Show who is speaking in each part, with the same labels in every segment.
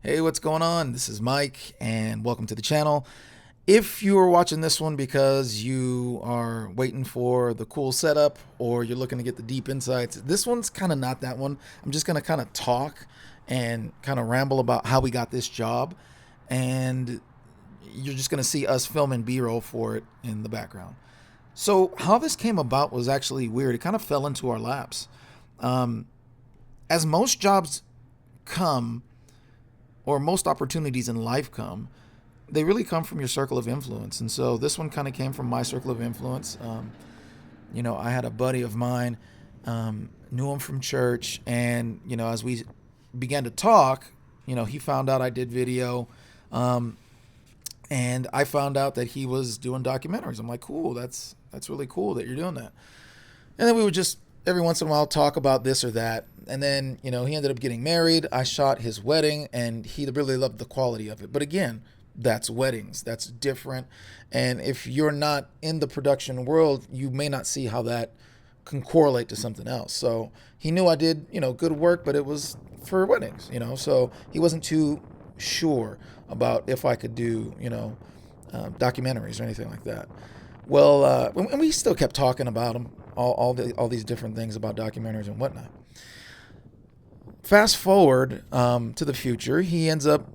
Speaker 1: Hey, what's going on? This is Mike, and welcome to the channel. If you are watching this one because you are waiting for the cool setup or you're looking to get the deep insights, this one's kind of not that one. I'm just going to kind of talk and kind of ramble about how we got this job, and you're just going to see us filming B-roll for it in the background. So how this came about was actually weird. It kind of fell into our laps. Um, as most jobs come, or most opportunities in life come, they really come from your circle of influence. And so this one kind of came from my circle of influence. I had a buddy of mine, knew him from church, and as we began to talk, he found out I did video, um, and I found out that he was doing documentaries. I'm like, cool, that's really cool that you're doing that. And then we would just every once in a while talk about this or that. And then, he ended up getting married. I shot his wedding and he really loved the quality of it. But again, that's weddings. That's different. And if you're not in the production world, you may not see how that can correlate to something else. So he knew I did, good work, but it was for weddings, so he wasn't too sure about if I could do, documentaries or anything like that. Well, and we still kept talking about them, all these different things about documentaries and whatnot. Fast forward to the future, he ends up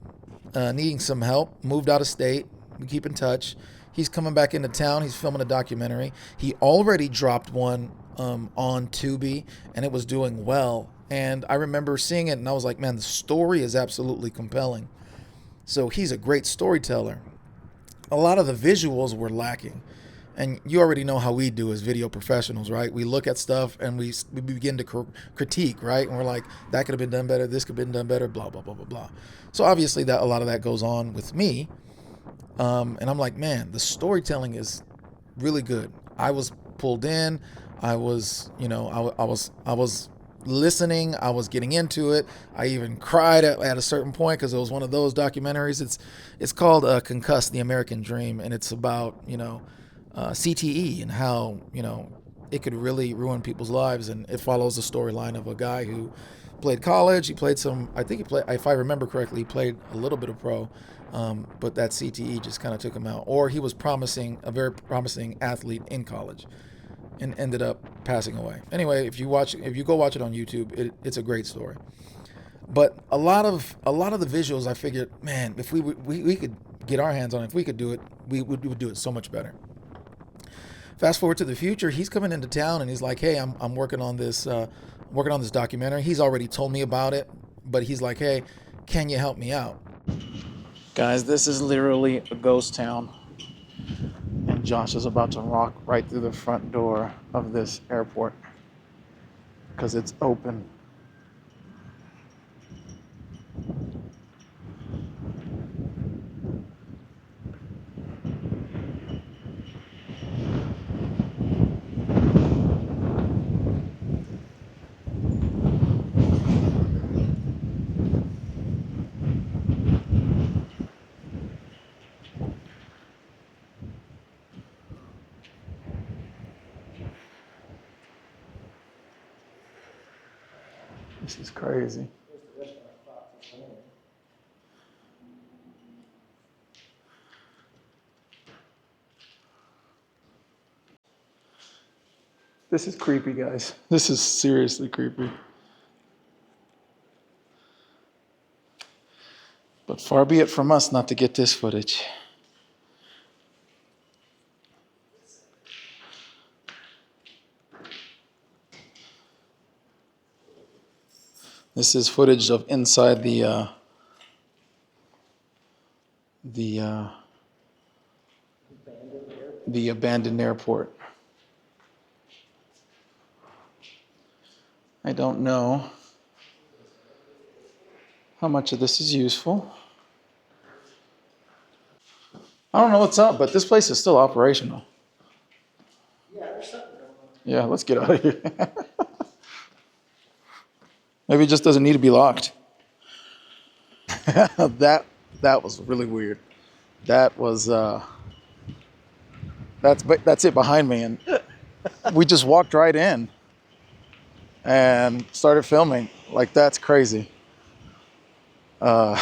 Speaker 1: needing some help, moved out of state. We keep in touch. He's coming back into town. He's filming a documentary. He already dropped one on Tubi, and it was doing well. And I remember seeing it, and I was like, man, the story is absolutely compelling. So he's a great storyteller. A lot of the visuals were lacking. And you already know how we do as video professionals, right? We look at stuff and we begin to critique, right? And we're like, that could have been done better, this could have been done better, blah, blah, blah, blah, blah. So obviously that a lot of that goes on with me. And I'm like, man, the storytelling is really good. I was pulled in. I was, I was listening. I was getting into it. I even cried at a certain point because it was one of those documentaries. It's called Concussed: The American Dream, and it's about CTE and how it could really ruin people's lives. And it follows the storyline of a guy who played college. He played some. I think he played. If I remember correctly, he played a little bit of pro, but that CTE just kind of took him out. Or he was a very promising athlete in college, and ended up passing away. Anyway, if you go watch it on YouTube, it's a great story. But a lot of the visuals, I figured, man, if we could get our hands on it, if we could do it, we would do it so much better. Fast forward to the future, he's coming into town and he's like, hey, I'm working on this documentary. He's already told me about it, but he's like, hey, can you help me out? Guys, this is literally a ghost town, and Josh is about to walk right through the front door of this airport because it's open. This is crazy. This is creepy, guys. This is seriously creepy. But far be it from us not to get this footage. This is footage of inside the abandoned airport. I don't know how much of this is useful. I don't know what's up, but this place is still operational. Yeah, there's something going on. Yeah, let's get out of here. Maybe it just doesn't need to be locked. That was really weird. That was that's it behind me, and we just walked right in and started filming. Like, that's crazy.
Speaker 2: Uh,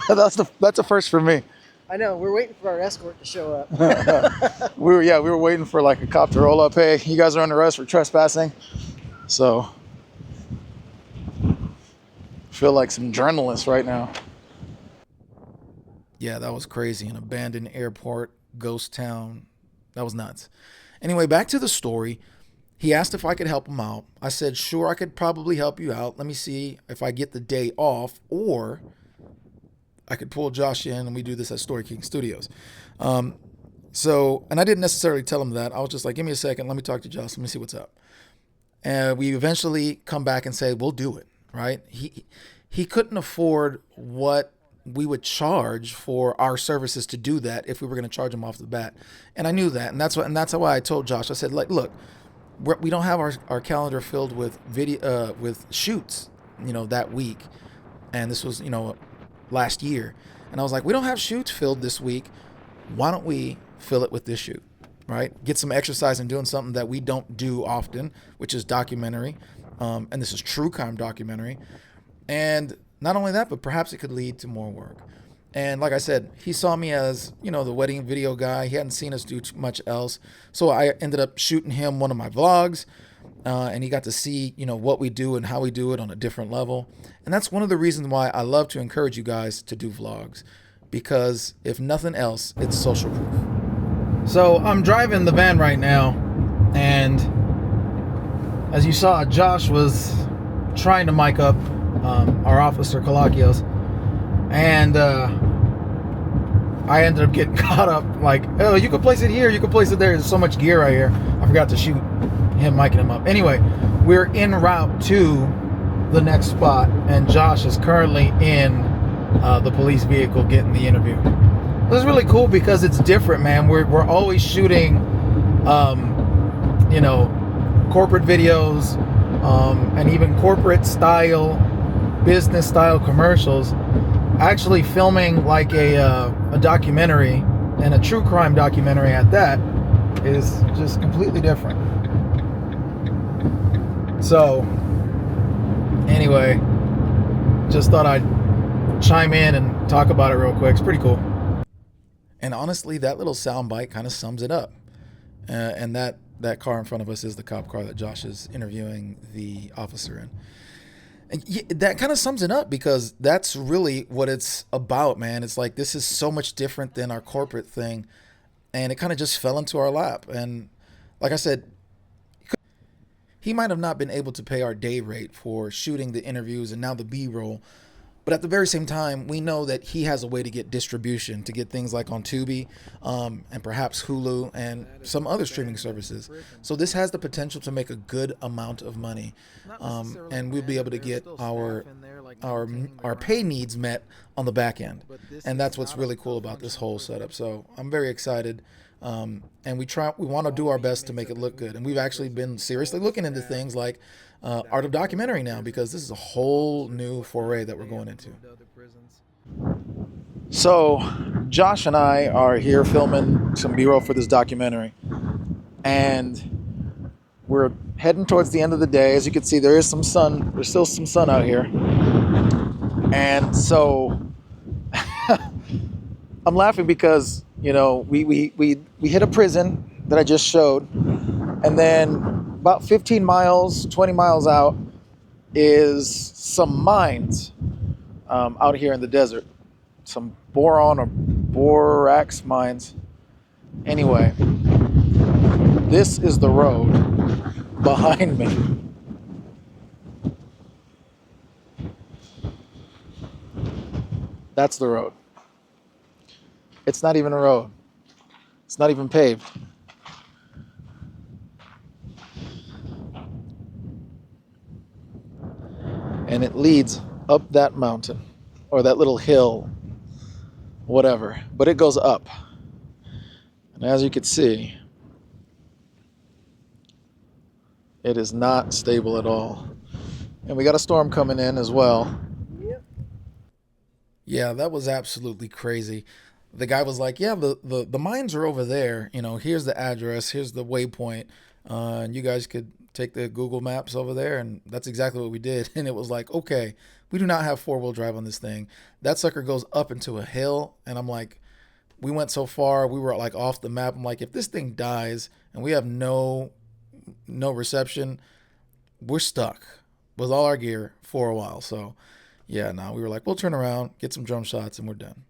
Speaker 2: that's a first for me.
Speaker 3: I know, we're waiting for our escort to show up.
Speaker 2: We were waiting for like a cop to roll up. Hey, you guys are under arrest for trespassing. So feel like some journalists right now.
Speaker 1: Yeah, that was crazy. An abandoned airport, ghost town. That was nuts. Anyway, back to the story. He asked if I could help him out. I said, sure, I could probably help you out. Let me see if I get the day off, or I could pull Josh in and we do this at Storyking Studios. And I didn't necessarily tell him that. I was just like, give me a second. Let me talk to Josh. Let me see what's up. And we eventually come back and say, we'll do it, right? He couldn't afford what we would charge for our services to do that if we were going to charge him off the bat. And I knew that. And that's why I told Josh, I said, like, look, we don't have our calendar filled with with shoots, that week. And this was, last year. And I was like, we don't have shoots filled this week. Why don't we fill it with this shoot, right? Get some exercise in doing something that we don't do often, which is documentary. And this is true crime documentary. And not only that, but perhaps it could lead to more work. And like I said, he saw me as, the wedding video guy. He hadn't seen us do much else. So I ended up shooting him one of my vlogs. And he got to see, what we do and how we do it on a different level. And that's one of the reasons why I love to encourage you guys to do vlogs. Because if nothing else, it's social proof. So I'm driving the van right now. And as you saw, Josh was trying to mic up our officer, Kalakios. And I ended up getting caught up like, oh, you could place it here, you could place it there. There's so much gear right here. I forgot to shoot him micing him up. Anyway, we're en route to the next spot, and Josh is currently in the police vehicle getting the interview. This is really cool because it's different, man. We're always shooting, corporate videos, and even corporate style, business style commercials. Actually filming like a documentary, and a true crime documentary at that, is just completely different. So anyway, just thought I'd chime in and talk about it real quick. It's pretty cool. And honestly, that little soundbite kind of sums it up. And that car in front of us is the cop car that Josh is interviewing the officer in. And that kind of sums it up, because that's really what it's about, man. It's like, this is so much different than our corporate thing. And it kind of just fell into our lap. And like I said, he might have not been able to pay our day rate for shooting the interviews and now the B-roll. But at the very same time, we know that he has a way to get distribution, to get things like on Tubi, and perhaps Hulu and some other streaming services. So this has the potential to make a good amount of money, and we'll be able to get our pay needs met on the back end. And that's what's really cool about this whole setup. So I'm very excited. And we want to do our best to make it look good. And we've actually been seriously looking into things like art of documentary now, because this is a whole new foray that we're going into.
Speaker 2: So Josh and I are here filming some B-roll for this documentary, and we're heading towards the end of the day. As you can see, there is some sun. There's still some sun out here, and so I'm laughing because we hit a prison that I just showed, and then about 15 miles, 20 miles out is some mines out here in the desert. Some boron or borax mines. Anyway, this is the road behind me. That's the road. It's not even a road. It's not even paved. And it leads up that mountain, or that little hill, whatever, but it goes up. And as you can see, it is not stable at all. And we got a storm coming in as well.
Speaker 1: Yeah, that was absolutely crazy. The guy was like, yeah, the mines are over there. Here's the address, here's the waypoint. And you guys could take the Google Maps over there. And that's exactly what we did. And it was like, okay, We do not have 4-wheel drive on this thing. That sucker goes up into a hill, and I'm like, we went so far, we were like off the map. I'm like, if this thing dies and we have no reception, we're stuck with all our gear for a while. So yeah, no, we were like, we'll turn around, get some drone shots, and we're done.